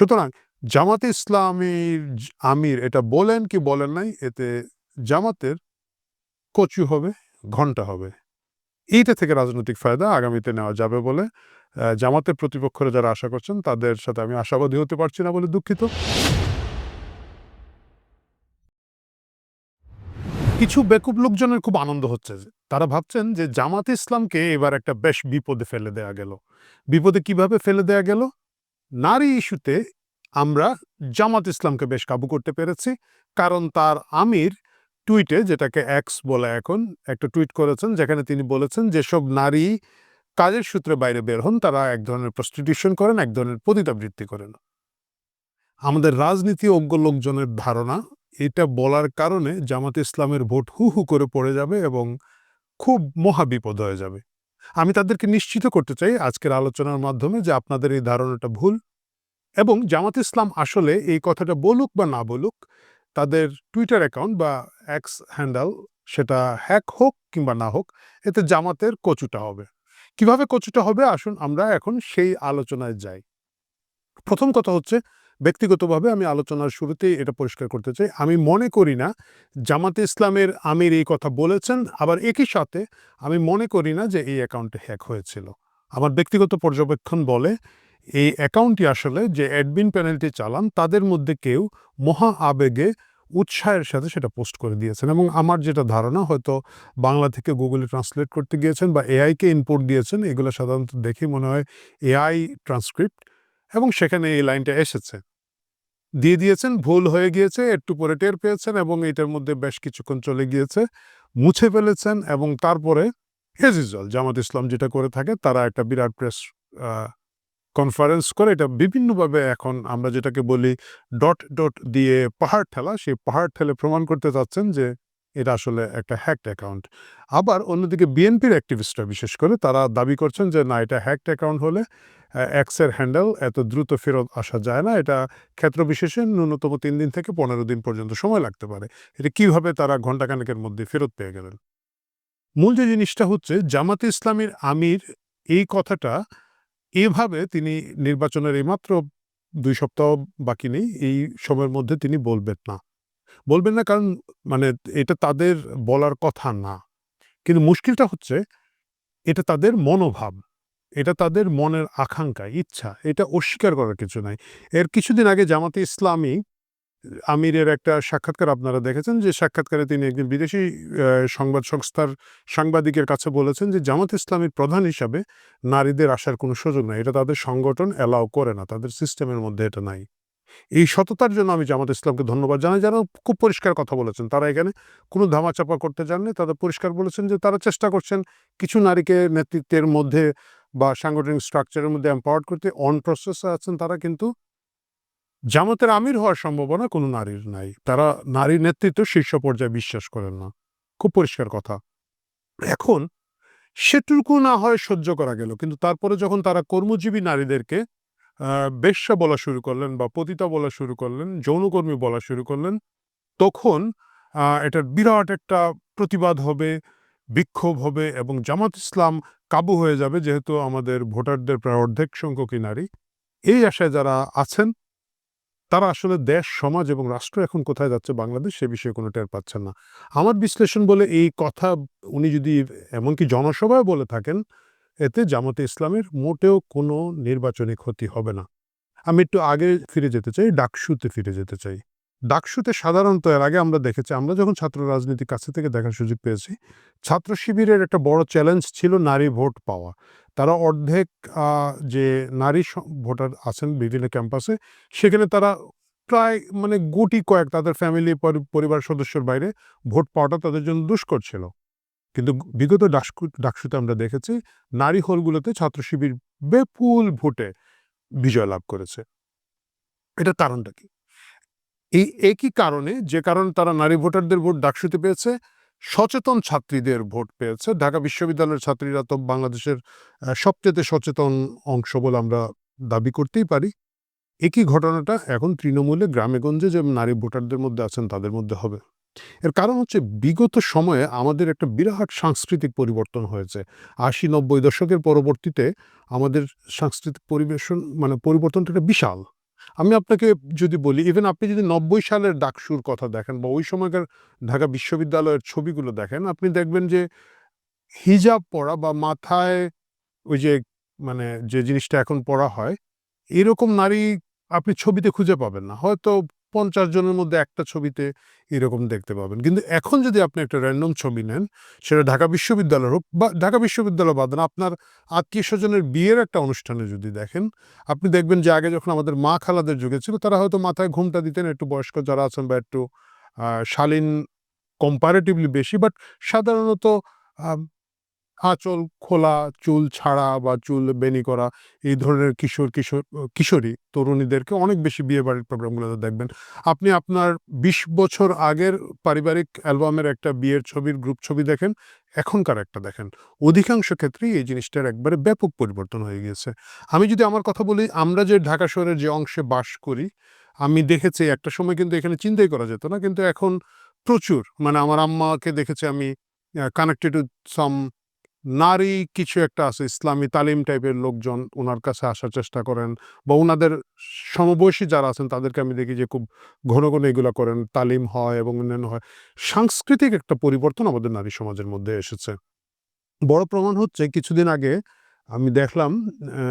সুতরাং জামাতে ইসলামীর আমির এটা বলেন কি বলেন নাই, এতে জামাতের কচু হবে, ঘণ্টা হবে। এইটা থেকে রাজনৈতিক ফায়দা আগামীতে নেওয়া যাবে বলে জামাতের প্রতিপক্ষরা যারা আশা করছেন তাদের সাথে আমি আশাবাদী হতে পারছি না বলে দুঃখিত। কিছু বেকুব লোকজনের খুব আনন্দ হচ্ছে যে তারা ভাবছেন যে জামাতে ইসলামকে এবার একটা বেশ বিপদে ফেলে দেয়া গেল। বিপদে কিভাবে ফেলে দেয়া গেল? নারী ইস্যুতে আমরা জামাত ইসলামকে বেশ কাবু করতে পেরেছি। কারণ তার আমির টুইটে, যেটাকে এক্স বলে এখন, একটা টুইট করেছেন যেখানে তিনি বলেছেন যেসব নারী কাজের সূত্রে বাইরে বের হন তারা এক ধরনের প্রস্টিটিউশন করেন, এক ধরনের পতিতাবৃত্তি করেন। আমাদের রাজনীতি অজ্ঞ লোকজনের ধারণা এটা বলার কারণে জামাত ইসলামের ভোট হু হু করে পড়ে যাবে এবং খুব মহাবিপদ হয়ে যাবে। আমি তাদেরকে নিশ্চিত করতে চাই আজকের আলোচনার মাধ্যমে যে আপনাদের এই ধারণাটা ভুল, এবং জামাত ইসলাম আসলে এই কথাটা বলুক বা না বলুক, তাদের টুইটার অ্যাকাউন্ট বা এক্স হ্যান্ডেল সেটা হ্যাক হোক কিংবা না হোক, এতে জামাতের কচুটা হবে। কিভাবে কচুটা হবে আসুন আমরা এখন সেই আলোচনায় যাই। প্রথম কথা হচ্ছে, ব্যক্তিগতভাবে আমি আলোচনার শুরুতেই এটা পরিষ্কার করতে চাই, আমি মনে করি না জামাতে ইসলামের আমির এই কথা বলেছেন, আবার একই সাথে আমি মনে করি না যে এই অ্যাকাউন্টে হ্যাক হয়েছিল। আমার ব্যক্তিগত পর্যবেক্ষণ বলে এই অ্যাকাউন্টটি আসলে যে অ্যাডমিন প্যানেলটি চালান তাদের মধ্যে কেউ মহা আবেগে উৎসাহের সাথে সেটা পোস্ট করে দিয়েছেন, এবং আমার যেটা ধারণা হয়তো বাংলা থেকে গুগলে ট্রান্সলেট করতে গিয়েছেন বা এআইকে ইনপুট দিয়েছেন, এগুলো সাধারণত দেখে মনে হয় এআই ট্রান্সক্রিপ্ট, এবং সেখানে এই লাইনটা এসেছে, দিয়ে দিয়েছেন, ভুল হয়ে গিয়েছে, একটু পরে টের পেয়েছেন এবং এটার মধ্যে বেশ কিছুক্ষণ চলে গিয়েছে, মুছে ফেলেছেন, এবং তারপরে এজ ইউজুয়াল জামাত ইসলাম যেটা করে থাকে তারা একটা বিরাট প্রেস কনফারেন্স করে এটা বিভিন্নভাবে, এখন আমরা যেটাকে বলি ডট ডট দিয়ে পাহাড় ঠেলা, সেই পাহাড় ঠেলে প্রমাণ করতে চাচ্ছেন যে এটা আসলে একটা হ্যাকড অ্যাকাউন্ট। আবার অন্যদিকে বিএনপির অ্যাক্টিভিস্টরা বিশেষ করে তারা দাবি করছেন যে না, এটা হ্যাকড অ্যাকাউন্ট হলে এক্সের হ্যান্ডেল এত দ্রুত ফেরত আসা যায় না, এটা ক্ষেত্র বিশেষে ন্যূনতম 3 দিন থেকে 15 দিন পর্যন্ত সময় লাগতে পারে। এটা কিভাবে তারা ঘণ্টাখানেকের মধ্যে ফেরত পেয়ে গেলেন? মূল যে জিনিসটা হচ্ছে, জামাতে ইসলামীর আমির এই কথাটা এভাবে তিনি নির্বাচনের এইমাত্র ২ সপ্তাহ বাকি নেই, এই সময়ের মধ্যে তিনি বলবেন না। বলবেন না কারণ মানে এটা তাদের বলার কথা না। কিন্তু মুশকিলটা হচ্ছে এটা তাদের মনোভাব। এটা তাদের মনের আকাঙ্ক্ষা, ইচ্ছা। এটা অস্বীকার করার কিছু নাই। এর কিছুদিন আগে জামাতে ইসলামী আমিরের একটা সাক্ষাৎকার আপনারা দেখেছেন, যে সাক্ষাৎকারে তিনি একজন বিদেশি সংবাদ সংস্থার সাংবাদিকের কাছে বলেছেন যে জামাত ইসলামীর প্রধান হিসাবে নারীদের আসার কোনো সুযোগ নাই। এটা তাদের সংগঠন অ্যালাও করে না। তাদের সিস্টেমের মধ্যে এটা নাই। এই সততার জন্য আমি জামাত ইসলামকে ধন্যবাদ জানাই, যারা খুব পরিষ্কার কথা বলেছেন। তারা এখানে কোনো ধামাচাপা করতে যাননি। তারা পরিষ্কার বলেছেন যে তারা চেষ্টা করছেন কিছু নারীকে নেতৃত্বের মধ্যে বা সাংগঠনিক স্ট্রাকচারের মধ্যে এম্পাওয়ার্ড করতে। অন প্রসেসে আছেন তারা, কিন্তু জামাতের আমির হওয়ার সম্ভাবনা কোনো নারীর নাই। তারা নারী নেতৃত্ব শীর্ষ পর্যায়ে বিশ্বাস করেন না। খুব পরিষ্কার কথা। এখন সেটুকু না হয় সহ্য করা গেল। কিন্তু তারপরে যখন তারা কর্মজীবী নারীদেরকে বেশ্যা বলা শুরু করলেন বা পতিতা বলা শুরু করলেন, যৌনকর্মী বলা শুরু করলেন, তখন এটার বিরাট একটা প্রতিবাদ হবে, বিক্ষোভ হবে, এবং জামাত ইসলাম কাবু হয়ে যাবে, যেহেতু আমাদের ভোটারদের প্রায় অর্ধেক সংখ্যকই নারী। এই আশায় যারা আছেন তারা আসলে দেশ, সমাজ এবং রাষ্ট্র এখন কোথায় যাচ্ছে বাংলাদেশ সে বিষয়ে কোনো টের পাচ্ছেন না। আমার বিশ্লেষণ বলে এই কথা উনি যদি এমনকি জনসভায় বলে থাকেন, এতে জামাতে ইসলামের মোটেও কোনো নির্বাচনী ক্ষতি হবে না। আমি একটু আগে ফিরে যেতে চাই, ডাকসুতে ফিরে যেতে চাই। ডাকসুতে সাধারণত এর আগে আমরা দেখেছি, আমরা যখন ছাত্র রাজনীতি কাছে থেকে দেখার সুযোগ পেয়েছি, ছাত্র শিবিরের একটা বড় চ্যালেঞ্জ ছিল নারী ভোট পাওয়া। তারা অর্ধেক যে নারী ভোটার আছেন বিভিন্ন ক্যাম্পাসে, সেখানে তারা প্রায় মানে গুটি কয়েক তাদের ফ্যামিলি পরিবার সদস্যের বাইরে ভোট পাওয়াটা তাদের জন্য দুষ্কর ছিল। কিন্তু বিগত ডাকসুতে আমরা দেখেছি নারী হলগুলোতে ছাত্র শিবির বিপুল ভোটে বিজয় লাভ করেছে। এটার কারণটা কি? এই একই কারণে, যে কারণে তারা নারী ভোটারদের ভোট ডাকসুতে পেয়েছে, সচেতন ছাত্রীদের ভোট পেয়েছে। ঢাকা বিশ্ববিদ্যালয়ের ছাত্রীরা তো বাংলাদেশের সবচেয়ে সচেতন অংশ বলে আমরা দাবি করতেই পারি। একই ঘটনাটা এখন তৃণমূলে গ্রামে-গঞ্জে যে নারী ভোটারদের মধ্যে আছেন তাদের মধ্যে হবে। এর কারণ হচ্ছে বিগত সময়ে আমাদের একটা বিরাট সাংস্কৃতিক পরিবর্তন হয়েছে। ৮০-৯০ দশকের পরবর্তীতে আমাদের সাংস্কৃতিক পরিবেশন মানে পরিবর্তনটা একটা বিশাল। আমি আপনাকে যদি বলি, ইভেন আপনি যদি ৯০ সালের ডাকসুর কথা দেখেন বা ওই সময়কার ঢাকা বিশ্ববিদ্যালয়ের ছবিগুলো দেখেন, আপনি দেখবেন যে হিজাব পরা বা মাথায় ওই যে মানে যে জিনিসটা এখন পরা হয়, এরকম নারী আপনি ছবিতে খুঁজে পাবেন না। হয়তো ৫০ জনের মধ্যে একটা ছবিতে এরকম দেখতে পাবেন। কিন্তু এখন যদি আপনি একটা র‍্যান্ডম ছবি নেন, সেটা ঢাকা বিশ্ববিদ্যালয়ের হোক বা ঢাকা বিশ্ববিদ্যালয় বাদ দেন, আপনার আত্মীয়স্বজনের বিয়ের একটা অনুষ্ঠানে যদি দেখেন, আপনি দেখবেন যে আগে যখন আমাদের মা খালাদের যুগে ছিল, তারা হয়তো মাথায় ঘোমটা দিতেন, একটু বয়স্ক যারা আছেন বা একটু শালীন কম্পারেটিভলি বেশি। বাট সাধারণত আ আঁচল খোলা, চুল ছাড়া বা চুল বেনি করা এই ধরনের কিশোরী তরুণীদেরকে অনেক বেশি বিয়েবাড়ির প্রোগ্রামগুলোতে দেখবেন। আপনি আপনার ২০ বছর আগের পারিবারিক অ্যালবামের একটা বিয়ের ছবির গ্রুপ ছবি দেখেন, এখনকার একটা দেখেন। অধিকাংশ ক্ষেত্রেই এই জিনিসটার একবারে ব্যাপক পরিবর্তন হয়ে গিয়েছে। আমি যদি আমার কথা বলি, আমরা যে ঢাকা শহরের যে অংশে বাস করি, আমি দেখেছি একটা সময় কিন্তু এখানে চিন্তাই করা যেত না। কিন্তু এখন প্রচুর, মানে আমার আম্মাকে দেখেছি আমি কানেক্টেড উইথ সাম নারী কিছু একটা আছে, ইসলামী তালিম টাইপের লোকজন উনার কাছে আসার চেষ্টা করেন বা উনাদের সমবয়সী যারা আছেন তাদেরকে আমি দেখি যে খুব ঘন, ঘন এগুলা করেন। তালিম হয় এবং অন্যান্য হয়। সাংস্কৃতিক একটা পরিবর্তন আমাদের নারী সমাজের মধ্যে এসেছে। বড় প্রমাণ হচ্ছে কিছুদিন আগে আমি দেখলাম আ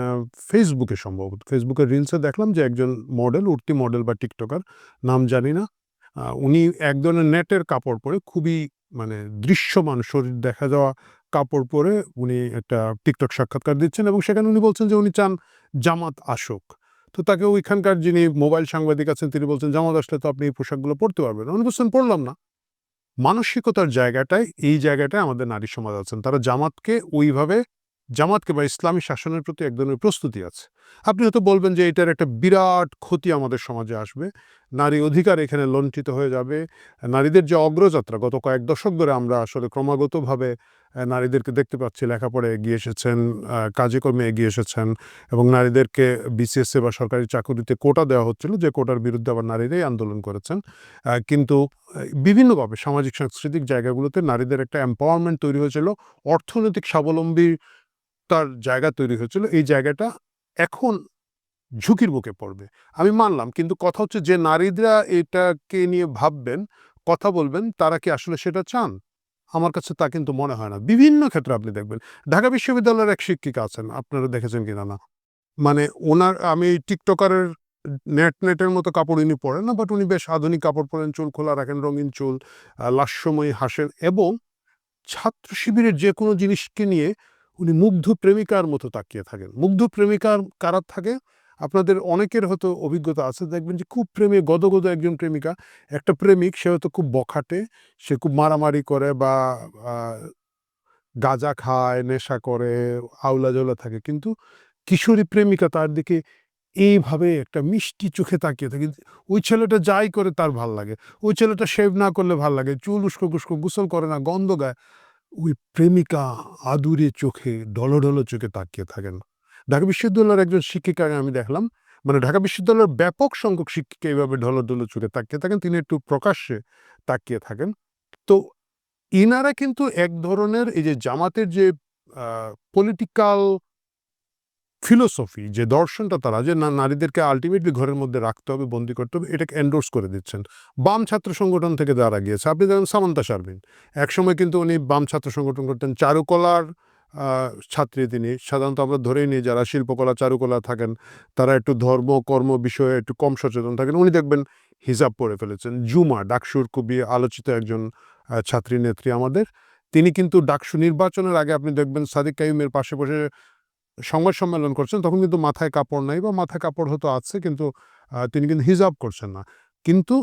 ফেসবুকে সম্ভবত, ফেসবুকের রিলসে দেখলাম যে একজন মডেল, উঠতি মডেল বা টিকটকার, নাম জানি না। উনি এক ধরনের নেটের কাপড় পরে খুবই মানে দৃশ্যমান শরীর দেখা যাওয়া কাপড় পরে উনি একটা টিকটক সাক্ষাৎকার দিচ্ছেন এবং সেখানে উনি বলছেন যে উনি চান জামাত আসুক। তো তাকে ওইখানকার যিনি মোবাইল সাংবাদিক আছেন তিনি বলছেন, "জামাত আসলে তো আপনি এই পোশাকগুলো পড়তে পারবেন না।" উনি বলছেন, "পড়লাম না।" মানসিকতার জায়গাটায়, এই জায়গাটায় আমাদের নারী সমাজ আছেন। তারা জামাতকে বা ইসলামী শাসনের প্রতি এক ধরনের প্রস্তুতি আছে। আপনি হয়তো বলবেন যে এটার একটা বিরাট ক্ষতি আমাদের সমাজে আসবে। নারী অধিকার এখানে লঞ্চিত হয়ে যাবে। নারীদের যে অগ্রযাত্রা গত কয়েক দশক ধরে আমরা আসলে ক্রমাগতভাবে নারীদেরকে দেখতে পাচ্ছি লেখাপড়ায় এগিয়ে এসেছেন, কাজে কর্মে এগিয়ে এসেছেন এবং নারীদেরকে বিসিএস বা সরকারি চাকুরিতে কোটা দেওয়া হচ্ছিল, যে কোটার বিরুদ্ধে আবার নারীরাই আন্দোলন করেছেন। কিন্তু বিভিন্নভাবে সামাজিক সাংস্কৃতিক জায়গাগুলোতে নারীদের একটা এম্পাওয়ারমেন্ট তৈরি হয়েছিল, অর্থনৈতিক স্বাবলম্বিতার জায়গা তৈরি হয়েছিল। এই জায়গাটা এখন ঝুঁকির মুখে পড়বে। আমি মানলাম, কিন্তু কথা হচ্ছে যে নারীরা এটাকে নিয়ে ভাববেন, কথা বলবেন, তারা কি আসলে সেটা চান? আমার কাছে তা কিন্তু মনে হয় না। বিভিন্ন ক্ষেত্রে আপনি দেখবেন। ঢাকা বিশ্ববিদ্যালয়ের এক শিক্ষিকা আছেন, আপনারা দেখেছেন কিনা না। মানে আমি টিকটকারের নেটের মতো কাপড় উনি পরেন না, বাট উনি বেশ আধুনিক কাপড় পরেন, চুল খোলা রাখেন, রঙিন চুল, লাস্যময়ী হাসেন এবং ছাত্র শিবিরের যেকোনো জিনিসকে নিয়ে উনি মুগ্ধ প্রেমিকার মতো তাকিয়ে থাকেন। মুগ্ধ প্রেমিকার কারা থাকে? আপনাদের অনেকের হয়তো অভিজ্ঞতা আছে। দেখবেন যে খুব প্রেমে গদগদ একজন প্রেমিকা, একটা প্রেমিক সে হয়তো খুব বখাটে, সে খুব মারামারি করে বা আ গাঁজা খায়, নেশা করে, আউলা-ঝৌলা থাকে। কিন্তু কিশোরী প্রেমিকা তার দিকে এইভাবে একটা মিষ্টি চোখে তাকিয়ে থাকে। ওই ছেলেটা যাই করে তার ভাল লাগে। ওই ছেলেটা শেভ না করলে ভাল লাগে। চুল উস্কো, গোসল করে না, গন্ধ গায়। ওই প্রেমিকা আদুরে চোখে, ঢলো চোখে তাকিয়ে থাকেন। ঢাকা বিশ্ববিদ্যালয়ের একজন শিক্ষিকাকে আমি দেখলাম, মানে ঢাকা বিশ্ববিদ্যালয়ের ব্যাপক সংখ্যক শিক্ষিকা এভাবে ঢলো চোখে তাকিয়ে থাকেন। তিনি একটু প্রকাশ্যে তাকিয়ে থাকেন। তো ইনারা কিন্তু এক ধরনের এই যে জামাতের যে আ পলিটিক্যাল ফিলোসফি, যে দর্শনটা তারা যে নারীদেরকে আল্টিমেটলি ঘরের মধ্যে রাখতে হবে, বন্দী করতে হবে, এটাকে এন্ডোর্স করে দিচ্ছেন। বাম ছাত্র সংগঠন থেকে যারা গিয়েছে, আপনি দেখেন সামান্তা শারমিন। একসময় কিন্তু উনি বাম ছাত্র সংগঠন করতেন। চারুকলার আ ছাত্রী তিনি। সাধারণত আমরা ধরেই নিই যারা শিল্পকলা, চারুকলা থাকেন, তারা একটু ধর্ম, কর্ম বিষয়ে একটু কম সচেতন থাকেন। উনি দেখবেন হিজাব পরে ফেলেছেন। জুমা, ডাকসুর খুবই আলোচিত একজন ছাত্রী নেত্রী আমাদের। তিনি কিন্তু ডাকসু নির্বাচনের আগে আপনি দেখবেন সাদিক কাইয়ুমের পাশে বসে সংবাদ সম্মেলন করছেন, তখন কিন্তু মাথায় কাপড় নাই বা মাথায় কাপড় হয়তো আছে, কিন্তু তিনি কিন্তু হিজাব করছেন না। কিন্তু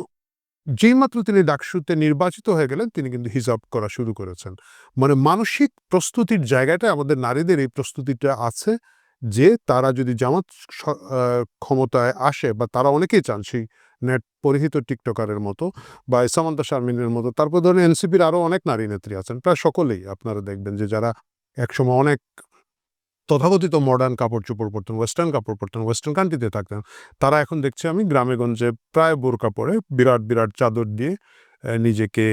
যেইমাত্র তিনি ডাকসুতে নির্বাচিত হয়ে গেলেন, তিনি কিন্তু হিজাব করা শুরু করেছেন। মানে মানসিক প্রস্তুতির জায়গাটায় আমাদের নারীদের এই প্রস্তুতিটা আছে যে তারা যদি জামাত স আ ক্ষমতায় আসে বা তারা অনেকেই চান সেই নেট পরিহিত টিকটকারের মতো বা সামান্তা শারমিনের মতো। তারপর ধরেন এনসিপির আরো অনেক নারী নেত্রী আছেন। প্রায় সকলেই আপনারা দেখবেন যে যারা একসময় অনেক তথাকথিত মডার্ন কাপড়-চোপড় পরতেন, ওয়েস্টার্ন কাপড় পরতেন, ওয়েস্টার্ন কান্ট্রিতে থাকতেন। তারা এখন দেখছি আমি গ্রামে-গঞ্জে প্রায় বোরকা পরে বিরাট চাদর দিয়ে নিজেকে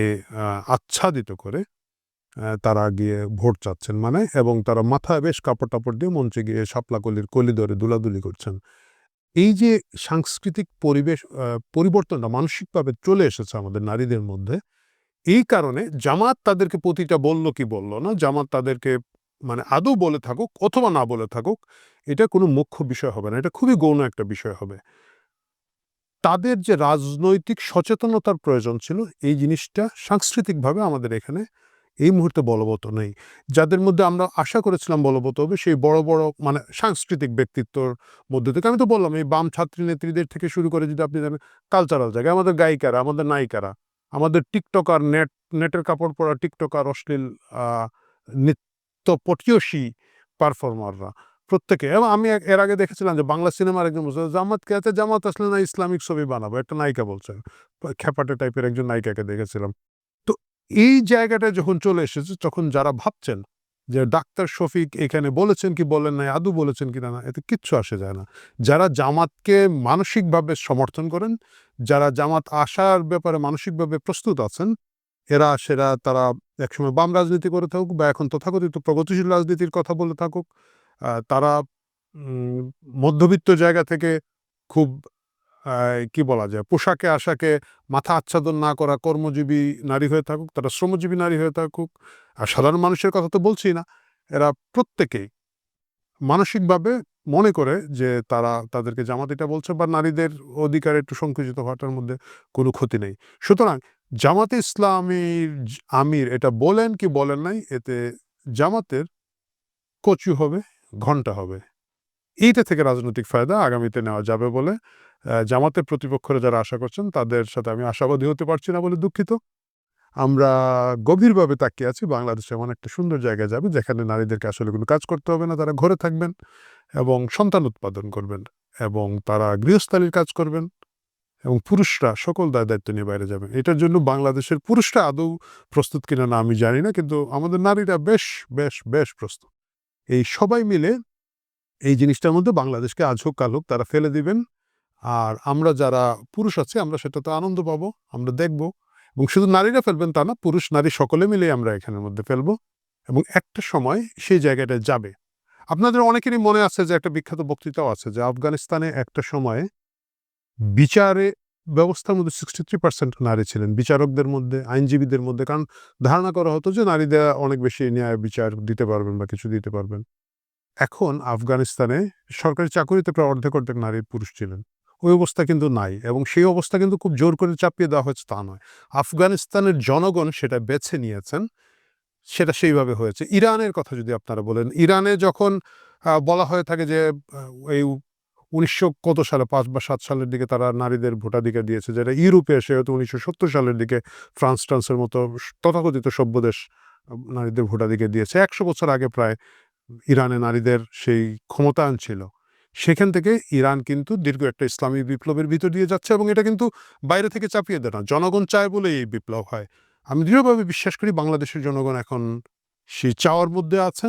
আ আচ্ছাদিত করে তারা গিয়ে ভোট চাচ্ছেন। এবং তারা মাথায় বেশ কাপড়-টাপড় দিয়ে মঞ্চে গিয়ে শাপলা কলির কলি ধরে দুলাদুলি করছেন। এই যে সাংস্কৃতিক পরিবেশ পরিবর্তনটা মানসিকভাবে চলে এসেছে আমাদের নারীদের মধ্যে, এই কারণে জামাত তাদেরকে প্রতিটা বলল কি বলল না, জামাত তাদেরকে মানে আদৌ বলে থাকুক অথবা না বলে থাকুক, এটা কোনো মুখ্য বিষয় হবে না। এটা খুবই গৌণ একটা বিষয় হবে। তাদের যে রাজনৈতিক সচেতনতার প্রয়োজন ছিল, এই জিনিসটা সাংস্কৃতিকভাবে আমাদের এখানে এই মুহূর্তে বলবৎ নেই। যাদের মধ্যে আমরা আশা করেছিলাম বলবৎ হবে, সেই বড়, বড় মানে সাংস্কৃতিক ব্যক্তিত্বর মধ্য থেকে আমি তো বললাম এই বাম ছাত্রী নেত্রীদের থেকে শুরু করে যদি আপনি দেখেন কালচারাল জায়গায় আমাদের গায়িকারা, আমাদের নায়িকারা, আমাদের টিকটকার, নেটের কাপড় পরা টিকটকার, অশ্লীল আ নৃত্য পটীয়সী পারফর্মাররা প্রত্যেকে। এবং আমি এর আগে দেখেছিলাম যে বাংলা সিনেমার একজন বলছে, "জামাত কে আছে? জামাত আসলে না ইসলামিক ছবি বানাবো।" একটা নায়িকা বলছে। খ্যাপাটে টাইপের একজন নায়িকাকে দেখেছিলাম। তো এই জায়গাটায় যখন চলে এসেছে, তখন যারা ভাবছেন যে ডাক্তার শফিক এখানে বলেছেন কি বলেন নাই, আদৌ বলেছেন কিনা না, এতে কিচ্ছু আসে যায় না। যারা জামাতকে মানসিকভাবে সমর্থন করেন, যারা জামাত আসার ব্যাপারে মানসিকভাবে প্রস্তুত আছেন, তারা একসময় বাম রাজনীতি করে থাকুক বা এখন তথাকথিত প্রগতিশীল রাজনীতির কথা বলে থাকুক, তারা উম মধ্যবিত্ত জায়গা থেকে খুব আ কি বলা যায়? পোশাকে-আশাকে মাথা আচ্ছাদন না করা কর্মজীবী নারী হয়ে থাকুক, তারা শ্রমজীবী নারী হয়ে থাকুক। আর সাধারণ মানুষের কথা তো বলছিই না। এরা প্রত্যেকেই মানসিকভাবে মনে করে যে তারা তাদেরকে জামাত এটা বলছে বা নারীদের অধিকার একটু সংকুচিত হওয়াটার মধ্যে কোনো ক্ষতি নেই। সুতরাং জামাতে ইসলামীর আমির এটা বলেন কি বলেন নাই, এতে জামাতের কচু হবে, ঘন্টা হবে। এইটা থেকে রাজনৈতিক ফায়দা আগামীতে নেওয়া যাবে বলে জামাতের প্রতিপক্ষরা যারা আশা করছেন তাদের সাথে আমি আশাবাদী হতে পারছি না বলে দুঃখিত। আমরা গভীরভাবে তাকিয়ে আছি বাংলাদেশ এমন একটা সুন্দর জায়গায় যাবে যেখানে নারীদেরকে আসলে কোনো কাজ করতে হবে না। তারা ঘরে থাকবেন এবং সন্তান উৎপাদন করবেন এবং তারা গৃহস্থালির কাজ করবেন এবং পুরুষরা সকল দায়-দায়িত্ব নিয়ে বাইরে যাবেন। এটার জন্য বাংলাদেশের পুরুষরা আদৌ প্রস্তুত কিনা না আমি জানি না। কিন্তু আমাদের নারীরা বেশ প্রস্তুত। এই সবাই মিলে এই জিনিসটার মধ্যে বাংলাদেশকে আজ হোক কাল হোক তারা ফেলে দিবেন। আর আমরা যারা পুরুষ আছি আমরা সেটাতে আনন্দ পাবো, আমরা দেখব এবং শুধু নারীরা ফেলবেন তা না, পুরুষ নারী সকলে মিলেই আমরা এখানের মধ্যে ফেলবো এবং একটা সময় সেই জায়গাটায় যাবে। আপনাদের অনেকেরই মনে আছে যে একটা বিখ্যাত বক্তৃতাও আছে যে আফগানিস্তানে একটা সময়ে বিচারে ব্যবস্থার মধ্যে 63% নারী ছিলেন। বিচারকদের মধ্যে, আইনজীবীদের মধ্যে। কারণ ধারণা করা হতো যে নারীরা অনেক বেশি ন্যায় বিচার দিতে পারবেন বা কিছু দিতে পারবেন। এখন আফগানিস্তানে সরকারি চাকুরিতে প্রায় অর্ধেক নারী পুরুষ ছিলেন। ওই অবস্থা কিন্তু নাই এবং সেই অবস্থা কিন্তু খুব জোর করে চাপিয়ে দেওয়া হয়েছে তা নয়। আফগানিস্তানের জনগণ সেটা বেছে নিয়েছেন, সেটা সেইভাবে হয়েছে। ইরানের কথা যদি আপনারা বলেন, ইরানে যখন বলা হয়ে থাকে যে এই ১৯০০ কত সালে ৫ বা ৭ সালের দিকে তারা নারীদের ভোটাধিকার দিয়েছে, যেটা ইউরোপে এসে হয়তো ১৯৭০ সালের দিকে ফ্রান্সের মতো তথাকথিত সভ্য দেশ নারীদের ভোটাধিকার দিয়েছে। ১০০ বছর আগে প্রায় ইরানে নারীদের সেই ক্ষমতায়ন ছিল। সেখান থেকে ইরান কিন্তু দীর্ঘ একটা ইসলামী বিপ্লবের ভিতর দিয়ে যাচ্ছে এবং এটা কিন্তু বাইরে থেকে চাপিয়ে দেয় না। জনগণ চায় বলেই এই বিপ্লব হয়। আমি দৃঢ়ভাবে বিশ্বাস করি বাংলাদেশের জনগণ এখন সেই চাওয়ার মধ্যে আছে।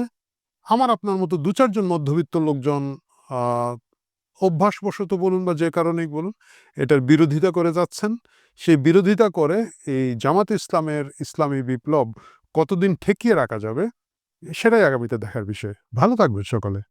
আমার আপনার মতো ২-৪ জন মধ্যবিত্ত লোকজন আ অভ্যাসবশত বলুন বা যে কারণেই বলুন, এটার বিরোধিতা করে যাচ্ছেন। সেই বিরোধিতা করে এই জামাতে ইসলামের ইসলামী বিপ্লব কতদিন ঠেকিয়ে রাখা যাবে, সেটাই আগামীতে দেখার বিষয়। ভালো থাকবেন সকলে।